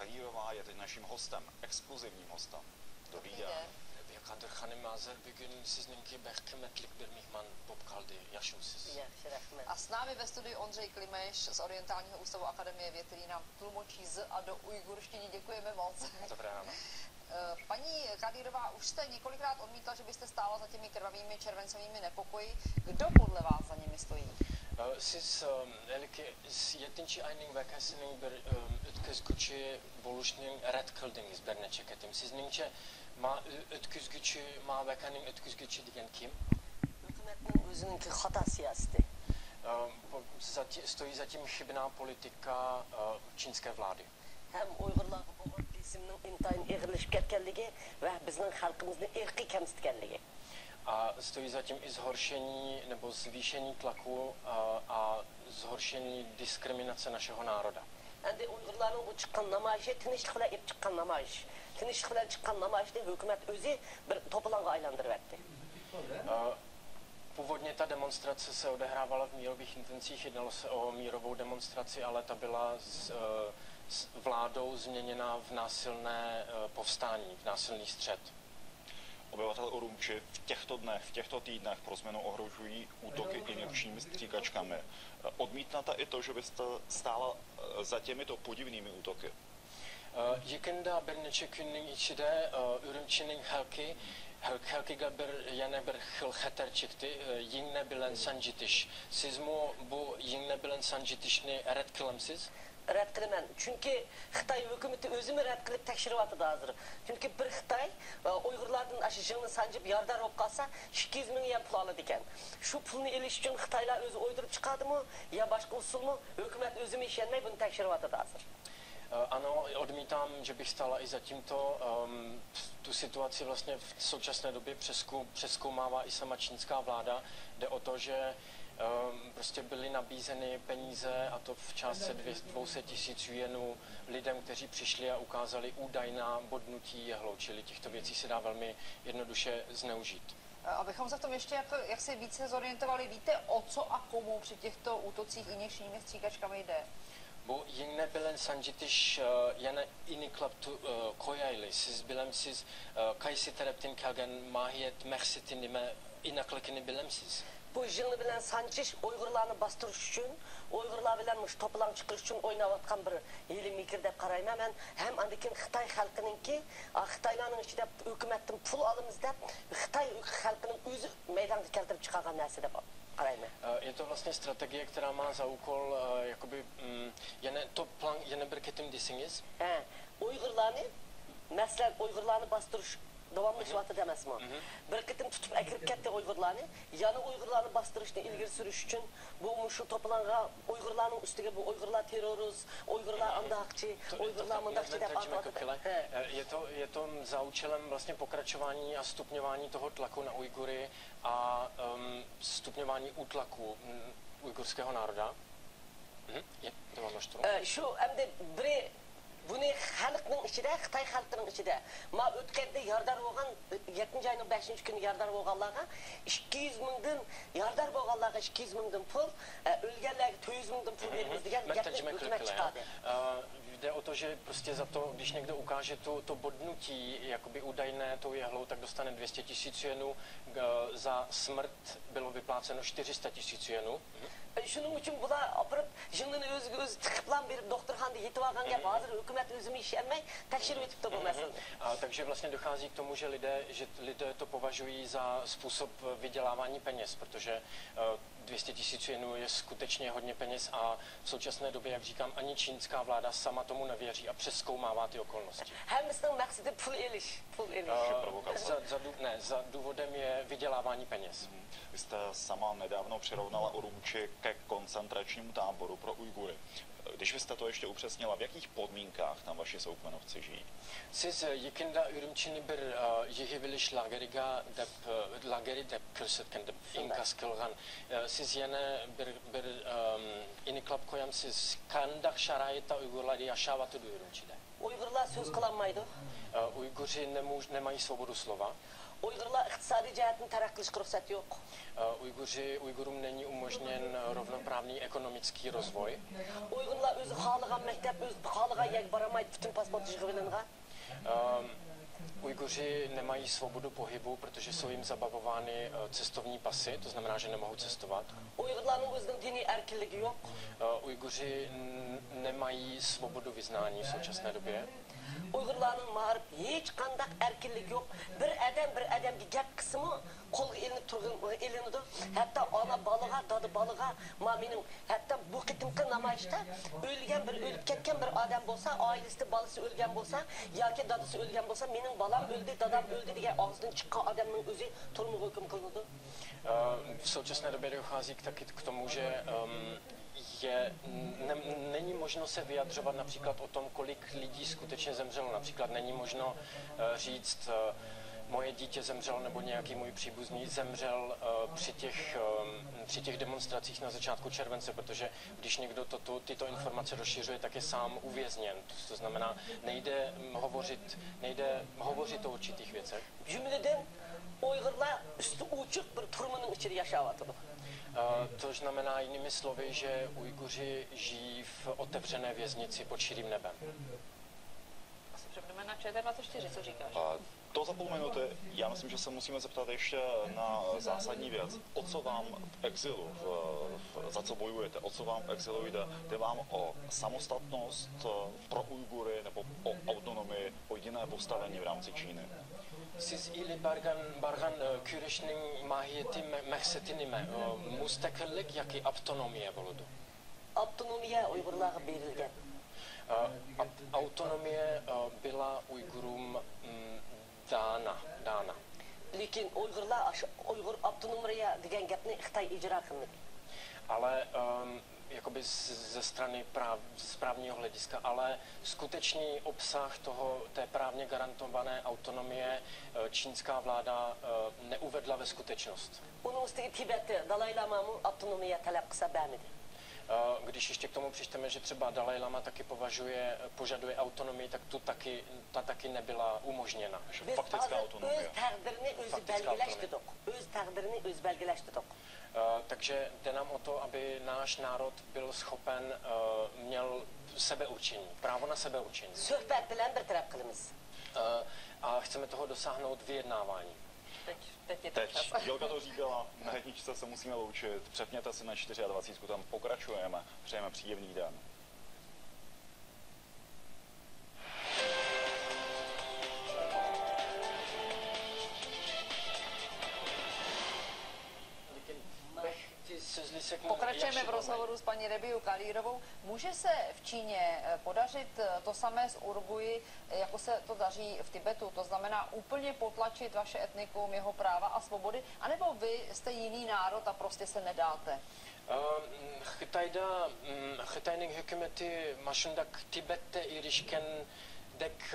Kadírová je teď naším hostem, exkluzivním hostem. Dobrý den. Kadir Hanım hazır bugün sizinki behkemetlik bir mihman Bob kaldı. Yaşıyorsunuz. A s námi ve studiu Ondřej Klimeš z Orientálního ústavu Akademie věd, který nám tlumočí z a do ujgurštiny. Děkujeme moc. Dobré ráno. Paní Kadírová, už jste několikrát odmítla, že byste stála za těmi krvavými červencovými nepokoji. Kdo podle vás za nimi stojí? Siz yetinci ayning vakasining bir ötközgüçü boluşning rad qildingiz bir necha qatim. Sizningcha ötközgüçü, vakaning ötközgüçü degan kim? Hükümetin özününki hata siyaseti. Stojí zatím chybná politika čínské vlády. Hem Uygurlarga bo'lgan kesimning intayin eg'irlashib ketganligi va bizning xalqimizning irqiy kamsitganligi. A stojí zatím i zhoršení nebo zvýšení tlaku a zhoršení diskriminace našeho národa. Endi Uygurlarning bu chiqqan namoyishi tinchlik bilan ib chiqqan namoyish. Tinchlik bilan chiqqan namoyishni hukumat o'zi bir to'polonga aylantiryapti. Původně ta demonstrace se odehrávala v mírových intencích, jednalo se o mírovou demonstraci, ale ta byla s vládou změněna v násilné povstání, v násilný střet. Obyvatel Urumči v těchto dnech, v těchto týdnech pro změnu ohrožují útoky injekčními stříkačkami. Odmítnete i to, že byste stála za těmito podivnými útoky? Yakında bir necha kunning ichida Urumchining xalqi xalqiga bir yana bir xil xatar chekdi, yingna bilan sanjitish. Sizmi bu yingna bilan sanjitishni rad qilamsiz? Rad qilaman. Chunki Xitoy hukumati o'zini rad qilib tekshiryapti hozir. Chunki bir Xitoy Uyg'urlardan ashi jingni sanjib yordam olib qolsa 200 ming yen pul oladi ekan. Shu pulni elish uchun Xitoylar o'zi o'ydirib chiqadimi yo boshqa usulmi? Hukumat o'zimi ishonmay buni tekshiryapti hozir. Ano, odmítám, že bych stála i za tímto. Tu situaci vlastně v současné době přezkoumává i sama čínská vláda. Jde o to, že prostě byly nabízeny peníze, a to v částce 200 tisíc juanů lidem, kteří přišli a ukázali údajná bodnutí jehlou, čili těchto věcí se dá velmi jednoduše zneužít. Abychom se v tom ještě jak si více zorientovali, víte, o co a komu při těchto útocích injekčními stříkačkami jde? Bu yine bilen sanjitish yana iniklabtu koyayli. Siz bilemsiz qaysi tarafdan kelgan mahiyet maqsadi nima aniqligini bilemsiz? Bu jingni bilan sanjish Uyg'urlarni bostirish uchun, Uyg'urlar bilan mush to'polon chiqarish uchun o'ynayotgan bir yili mikr deb qarayman men. Ham andikin Xitoy xalqininki, Xitoylarning ichida hukumatdan pul olamiz deb Xitoy xalqining o'zi maydonga keltirib chiqargan narsa deb qarayman. Je to vlastně strategie, která má za úkol jakoby yana bir ketim desingiz. Uyg'urlarni, masalan, Uyg'urlarni bostirish davomlashyapti demasmi? Bir ketim tutib akirib ketdi Uyg'urlarni, yana Uyg'urlarni bostirishni ilgari surish uchun bu shu to'polonga Uyg'urlarning ustiga bu Uyg'urlar terrorist, Uyg'urlar andaqchi, Uyg'urlar mundaqchi deb ataladi. Je to za účelem vlastně pokračování a stupňování toho tlaku na Ujgury a stupňování útlaku ujgurského národa. To vám naštro. Shu endi bir buni xalqning ichida, Xitoy xalqining ichida ma o'tganda yordam bo'lgan 7 oyning 5 kuni yordam bo'lganlarga 200 mingdan yordam bo'lganlarga 200 mingdan pul, o'lganlarga 400 mingdan pul beramiz degan gapni chiqadi. Jde o to, že prostě za to, když někdo ukáže to bodnutí, jakoby údajné tou jehlou, tak dostane 200 tisíc juanů. Za smrt bylo vypláceno 400 tisíc juanů. Shuning uchun bular opirib jingni o'ziga o'zi tiqiblan berib doktorxonada yetib olganga hozir hukumat o'zimi ishonmay tekshirib o'tibdi bu masalani. Takže vlastně dochází k tomu, že lidé to považují za způsob vydělávání peněz, protože 200 tisíc juanů je skutečně hodně peněz a v současné době, jak říkám, ani čínská vláda sama tomu nevěří a přezkoumává ty okolnosti. Za důvodem je vydělávání peněz. Vy jste sama nedávno přirovnala Urumči ke koncentračnímu táboru pro Ujgury. Když byste to ještě upřesnila, v jakých podmínkách tam vaši soukmenovci žijí? Siz yakında Urumchini bir yig'ilish lageri deb ko'rsatgan deb inkos qilgan. Siz yana bir aniqlab qo'yamsiz, qanday sharoitda Uyg'urlar yashayapti Urumchida? Uyg'urlar so'z qilolmaydi. Ujguři nemají svobodu slova. Uyg'urlar iqtisodiy jihatdan taraqqiy qilishga ruxsat yo'q. Ujgurům není umožněn rovnoprávný ekonomický rozvoj. Uyg'urlar o'zi xohlagan maktab, o'zi xohlagan yerga boramaydi, butun pasport yig'ib olingan. Ujguři nemají svobodu pohybu, protože jsou jim zabavovány cestovní pasy, to znamená, že nemohou cestovat. Uyg'urlarning o'zining diniy erkinligi yo'q. Ujguři nemají svobodu vyznání v současné době. Uyg'urlarning ma'rif hech qanday erkinligi yo'q. Bir odamga gap qismi qo'lga ilinib turgan ilinadi. Hatto ona bolaga, dada bolaga, mening hatto bu qitimqi namoyishda o'lib ketgan bir odam bo'lsa, oilasida bolasi o'lgan bo'lsa yoki dadasi o'lgan bo'lsa, mening bolam o'ldi, dadam o'ldi degan og'zidan chiqqan odamning o'zi turmush hukm qilinadi. V současné době dochází taky k tomu, že není možno se vyjadřovat například o tom, kolik lidí skutečně zemřelo. Například není možno říct, moje dítě zemřelo nebo nějaký můj příbuzný zemřel při těch demonstracích na začátku července, protože když někdo tyto informace rozšiřuje, tak je sám uvězněn. To znamená, nejde hovořit o určitých věcech. Jumladan Uyg'urlar usti uchiq bir turmaning ichida yashayapti. To znamená jinými slovy, že Ujguři žijí v otevřené věznici pod širým nebem. Asi přepneme na ČT24, co říkáš? To za půl minuty. Já myslím, že se musíme zeptat ještě na zásadní věc. O co vám v exilu, za co bojujete, o co vám v exilu jde? Jde vám o samostatnost pro Ujgury nebo o autonomii, o jiné postavení v rámci Číny? Siz ili bargan küreşinin mahiyeti maqsadini mustaqillik yoki avtonomiya bo'ladi. Avtonomiya Uyg'urlarga berilgan. Autonomiya byla Ujgurům dána. Lekin Uyg'ur avtonomiya degan gapni Xitoy ijro qilmadi. Ale jakoby ze strany správního hlediska, ale skutečný obsah té právně garantované autonomie čínská vláda neuvedla ve skutečnost. Dalai Lama autonomiya talab qilsa bermadi. Když ještě k tomu přičteme, že třeba Dalai Lama taky požaduje autonomii, tak ta taky nebyla umožněna. Faktická autonomie. Takže jde nám o to, aby náš národ byl schopen, měl sebeurčení, právo na sebeurčení. A chceme toho dosáhnout vyjednávání. Teď Jolka to říkala, na jedničce se musíme loučit, přepněte si na 24, tam pokračujeme, přejeme příjemný den. Pokračujeme v rozhovoru s paní Rebiou Kalírovou. Může se v Číně podařit to samé s Ujgury, jako se to daří v Tibetu? To znamená úplně potlačit vaše etnikum, jeho práva a svobody? A nebo vy jste jiný národ a prostě se nedáte? Xitayning hükümeti maşundak Tibet'te erişken dek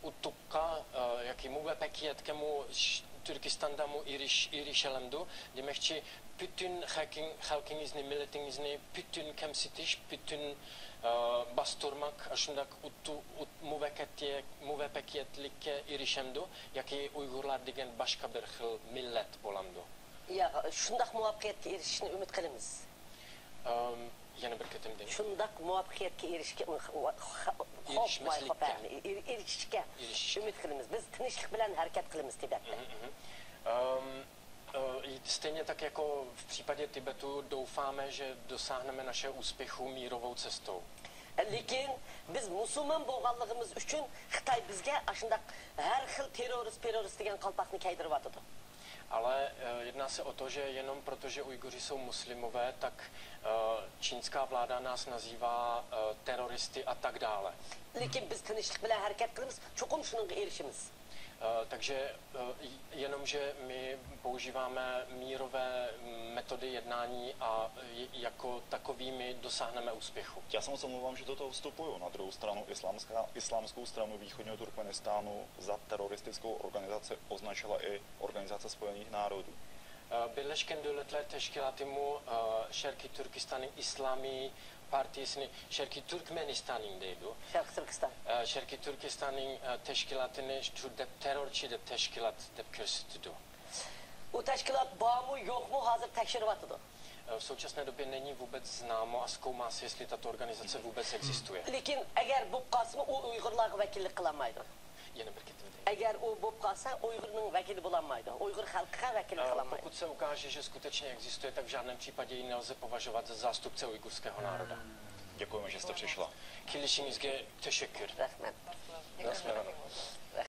utukka yaki muvaffakiyetkemu Türkistan'da mu erişelemdu. Demekçi bütün halkinizni, milletinizni bütün kemsitiş, bütün bastırmak aşundak muvaffakiyetlikka erişemdu. Yaki Uygurlar degen başka bir xil millet bolamdu. Ya, shundaq muvaffaqiyatga erishishni umid qilamiz. Yana bir ketim deyin. Shundaq muvaffaqiyatga erishishga umid qilamiz. Biz tinchlik bilan harakat qilamiz Tibetda. Stejně tak jako v případě Tibetu doufáme, že dosáhneme našeho úspěchu mírovou cestou. Lekin biz musulmon bo'lganligimiz uchun Xitoy bizga ashundaq har xil terrorist degan qalpoqni kiydirib atadi. Ale jedná se o to, že jenom protože Ujguři jsou muslimové, tak čínská vláda nás nazývá teroristy a tak dále. Lekin biz tinchlik bilan harakat qilamiz, chuqum shunga erishimiz. Takže jenomže my používáme mírové metody jednání a jako takovými dosáhneme úspěchu. Já se moc omlouvám, že do toho vstupuju. Na druhou stranu islámskou stranu východního Turkmenistánu za teroristickou organizaci označila i Organizace spojených národů. Birleşken Devletler Teşkilatı mu Şerki Türkistan'ın İslami partiyesini Şerki Türkmenistan'ındaydı. Şarkı Türkistan. Şerki Türkistan'ın teşkilatını terörçü de teşkilat dep gösterdi. O teşkilat bağ mı yok mu hazır tekşirip atıdı. V současné době není vůbec známo a zkoumá se, jestli tato organizace vůbec existuje. Lekin eğer bu kalsın o Uygurlarga vekillik kılamaydı. Jen berketim. Eğer o bu kalsa Uygur'un vekili bulanmaydı. Uygur halkına vekillik kılamaydı. Pokud se ukáže, že skutečně existuje, tak v žádném případě ji nelze považovat za zástupce ujgurského národa. Děkujeme, že jste přišla. Kilişinizge teşekkür. Rahmet. Děkujeme.